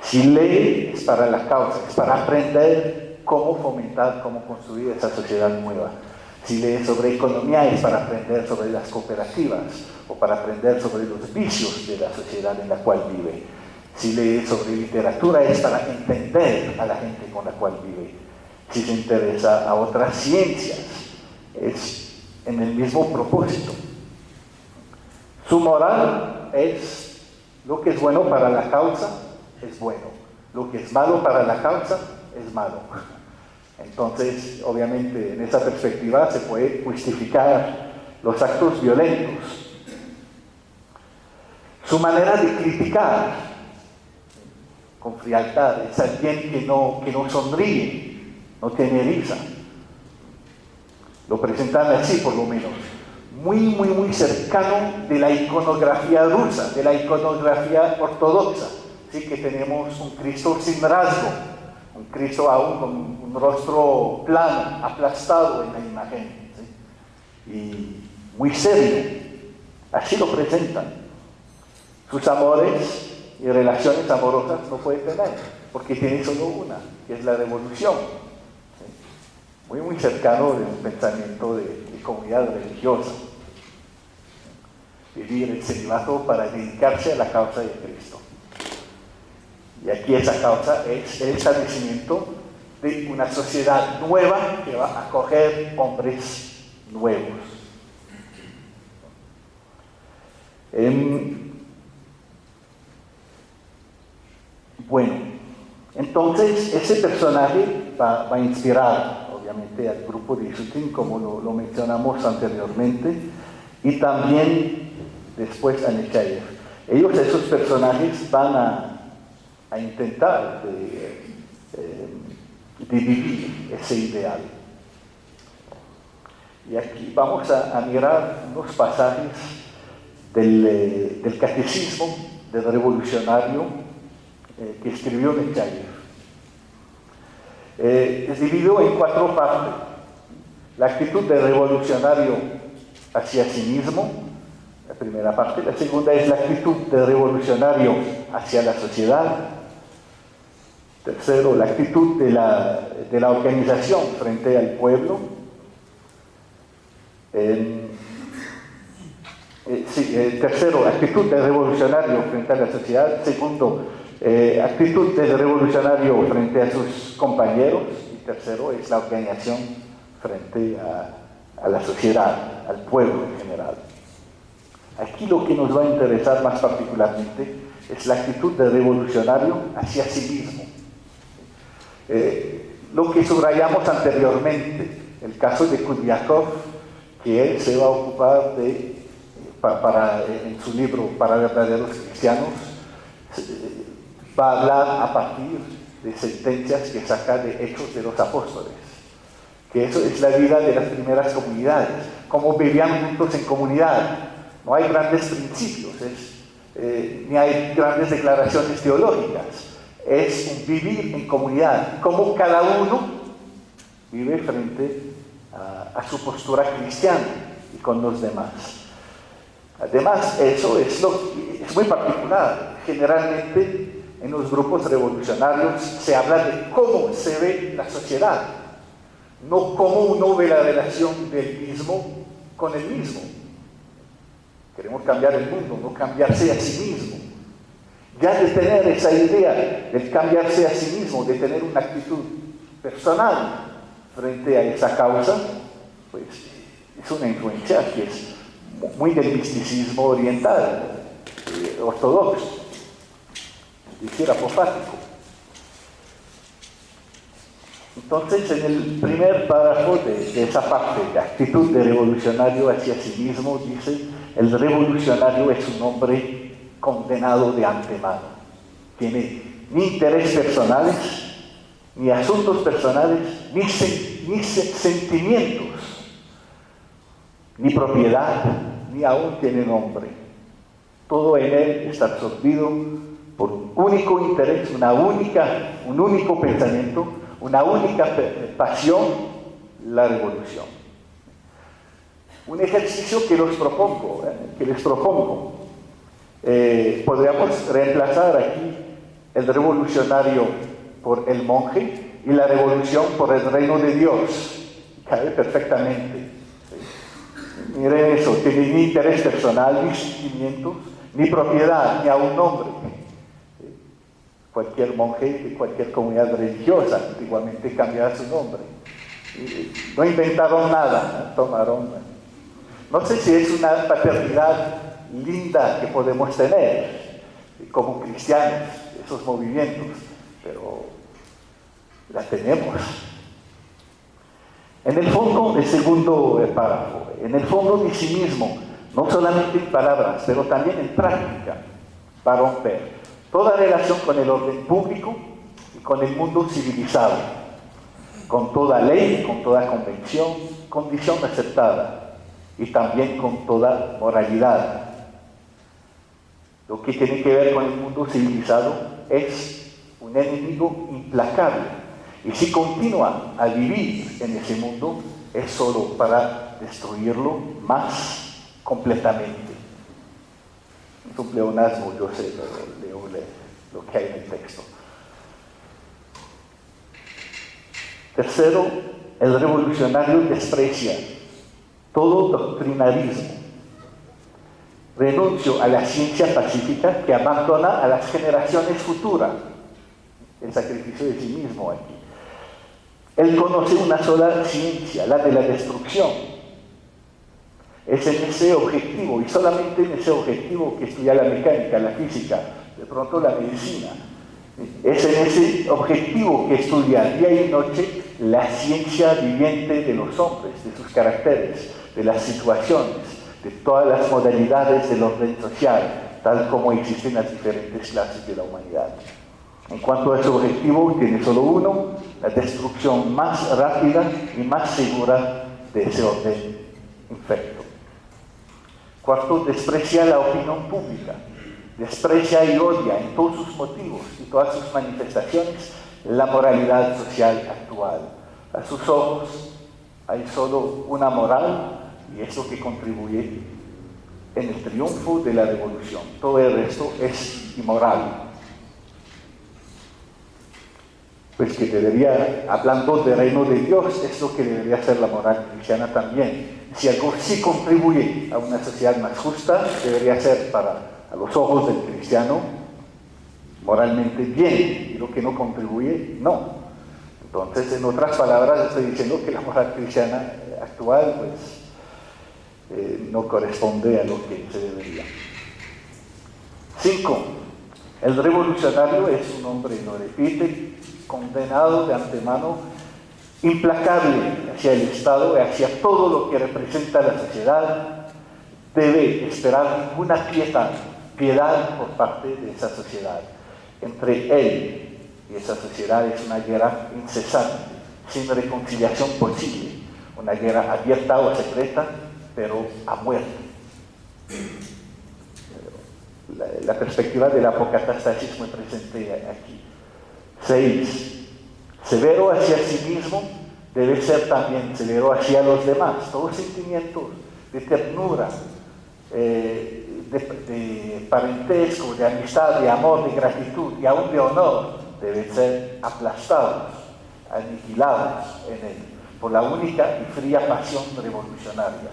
Si lee es para la causa, es para aprender cómo fomentar, cómo construir esa sociedad nueva. Si lee sobre economía es para aprender sobre las cooperativas o para aprender sobre los vicios de la sociedad en la cual vive. Si lee sobre literatura es para entender a la gente con la cual vive. Si se interesa a otras ciencias es en el mismo propósito. Su moral es: lo que es bueno para la causa es bueno, lo que es malo para la causa es malo. Entonces, obviamente, en esa perspectiva se puede justificar los actos violentos. Su manera de criticar con frialdad es alguien que no sonríe, no tiene risa. Lo presentan así, por lo menos. Muy cercano de la iconografía rusa, de la iconografía ortodoxa. Sí, que tenemos un Cristo sin rasgo, un Cristo aún con un rostro plano, aplastado en la imagen, ¿sí? Y muy serio. Así lo presentan. Sus amores y relaciones amorosas no puede tener, porque tiene solo una, que es la revolución. ¿Sí? Muy cercano de un pensamiento de comunidad religiosa. Vivir el celibato para dedicarse a la causa de Cristo. Y aquí esa causa es el establecimiento de una sociedad nueva que va a acoger hombres nuevos. Bueno, entonces ese personaje va a inspirar, obviamente, al grupo de Isutin, como lo mencionamos anteriormente, y también después a Nechayev. Esos personajes van a intentar de vivir ese ideal. Y aquí vamos a mirar unos pasajes del catecismo del revolucionario que escribió Nechayev. Es dividido en 4 partes. La actitud del revolucionario hacia sí mismo, la primera parte. La segunda es la actitud del revolucionario hacia la sociedad. Tercero, la actitud de la organización frente al pueblo. Tercero, actitud del revolucionario frente a la sociedad. Segundo, actitud del revolucionario frente a sus compañeros. Y tercero es la organización frente a la sociedad, al pueblo en general. Aquí lo que nos va a interesar más particularmente es la actitud del revolucionario hacia sí mismo. Lo que subrayamos anteriormente, el caso de Kudryakov, que él se va a ocupar en su libro Para verdaderos cristianos, va a hablar a partir de sentencias que saca de Hechos de los Apóstoles, que eso es la vida de las primeras comunidades, cómo vivían juntos en comunidad. No hay grandes principios, ni hay grandes declaraciones teológicas, es un vivir en comunidad, cómo cada uno vive frente a su postura cristiana y con los demás. Además, eso es muy particular. Generalmente en los grupos revolucionarios se habla de cómo se ve la sociedad, no cómo uno ve la relación del mismo con el mismo. Queremos cambiar el mundo, no cambiarse a sí mismo. Ya de tener esa idea de cambiarse a sí mismo, de tener una actitud personal frente a esa causa, pues es una influencia que es muy del misticismo oriental, ortodoxo, dijera apofático. Entonces, en el primer párrafo de esa parte, de actitud de revolucionario hacia sí mismo, dice: el revolucionario es un hombre condenado de antemano. Tiene ni intereses personales, ni asuntos personales, ni sentimientos, ni propiedad, ni aún tiene nombre. Todo en él está absorbido por un único interés, un único pensamiento, una única pasión: la revolución. Un ejercicio que les propongo. Podríamos reemplazar aquí el revolucionario por el monje y la revolución por el reino de Dios. Cabe perfectamente. miren eso, tiene ni interés personal, ni sentimientos, ni propiedad, ni a un nombre. Cualquier monje de cualquier comunidad religiosa antiguamente cambiaba su nombre. No inventaron nada, tomaron. No sé si es una paternidad linda que podemos tener como cristianos, esos movimientos, pero la tenemos. En el fondo, el segundo párrafo, en el fondo de sí mismo, no solamente en palabras, pero también en práctica, va a romper toda relación con el orden público y con el mundo civilizado, con toda ley, con toda condición aceptada y también con toda moralidad. Lo que tiene que ver con el mundo civilizado es un enemigo implacable. Y si continúa a vivir en ese mundo, es solo para destruirlo más completamente. Es un pleonasmo, yo sé, leo lo que hay en el texto. Tercero, el revolucionario desprecia todo doctrinarismo. Renuncio a la ciencia pacífica que abandona a las generaciones futuras. El sacrificio de sí mismo aquí. Él conoce una sola ciencia, la de la destrucción. Es en ese objetivo, y solamente en ese objetivo, que estudia la mecánica, la física, de pronto la medicina. Es en ese objetivo que estudia día y noche la ciencia viviente de los hombres, de sus caracteres, de las situaciones, de todas las modalidades del orden social, tal como existen las diferentes clases de la humanidad. En cuanto a su objetivo, tiene solo uno: la destrucción más rápida y más segura de ese orden infecto. Cuarto, desprecia la opinión pública, desprecia y odia en todos sus motivos y todas sus manifestaciones la moralidad social actual. A sus ojos hay solo una moral, y es lo que contribuye en el triunfo de la revolución. Todo el resto es inmoral. Pues que debería, hablando del reino de Dios, es lo que debería ser la moral cristiana también. Si algo sí contribuye a una sociedad más justa, debería ser, a los ojos del cristiano, moralmente bien, y lo que no contribuye, no. Entonces, en otras palabras, estoy diciendo que la moral cristiana actual, pues, no corresponde a lo que se debería. 5. El revolucionario es un hombre, lo repite, condenado de antemano, implacable hacia el Estado y hacia todo lo que representa la sociedad. Debe esperar ninguna piedad por parte de esa sociedad. Entre él y esa sociedad es una guerra incesante, sin reconciliación posible, una guerra abierta o secreta, pero a muerte. La perspectiva de la apocatastasis es muy presente aquí. 6. Severo hacia sí mismo, debe ser también severo hacia los demás. Todos sentimientos de ternura, de parentesco, de amistad, de amor, de gratitud y aún de honor, deben ser aplastados, aniquilados en él, por la única y fría pasión revolucionaria.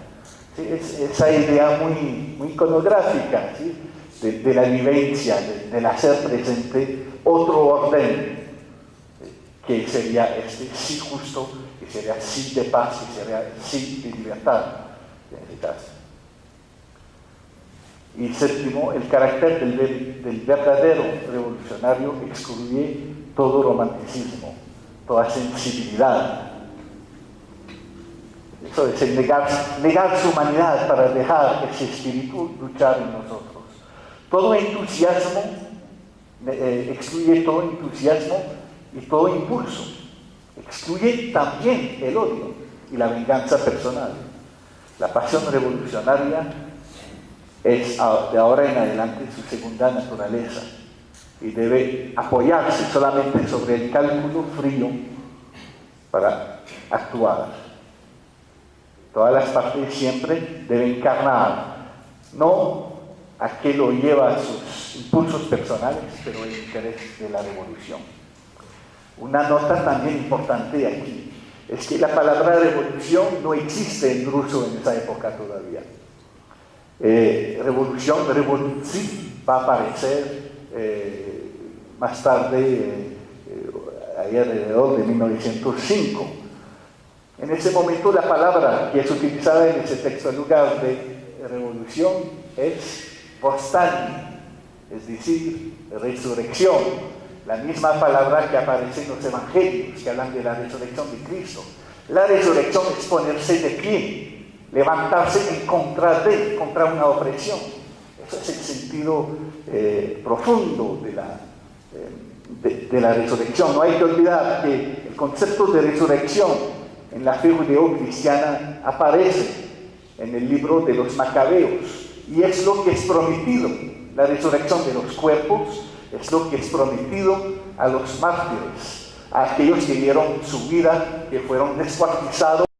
¿Sí? Es esa idea muy iconográfica, ¿sí? de la vivencia, del hacer presente otro orden, que sería sí justo, que sería sí de paz, que sería sí de libertad, en este caso. Y 7, el carácter del verdadero revolucionario excluye todo romanticismo, toda sensibilidad. Eso es el negar su humanidad para dejar ese espíritu luchar en nosotros. Todo entusiasmo, excluye todo entusiasmo y todo impulso. Excluye también el odio y la venganza personal. La pasión revolucionaria es de ahora en adelante su segunda naturaleza y debe apoyarse solamente sobre el cálculo frío para actuar. Todas las partes siempre deben encarnar, no a qué lo lleva a sus impulsos personales, pero el interés de la revolución. Una nota también importante aquí: es que la palabra revolución no existe en ruso en esa época todavía. Revolución, revolución, va a aparecer más tarde, ahí alrededor de 1905. En ese momento la palabra que es utilizada en ese texto en lugar de revolución es Vostani, es decir, resurrección, la misma palabra que aparece en los evangelios que hablan de la resurrección de Cristo. La resurrección es ponerse de pie, levantarse en contra una opresión. Eso es el sentido profundo de la resurrección. No hay que olvidar que el concepto de resurrección en la fe judeo-cristiana aparece en el libro de los Macabeos y es lo que es prometido. La resurrección de los cuerpos es lo que es prometido a los mártires, a aquellos que dieron su vida, que fueron descuartizados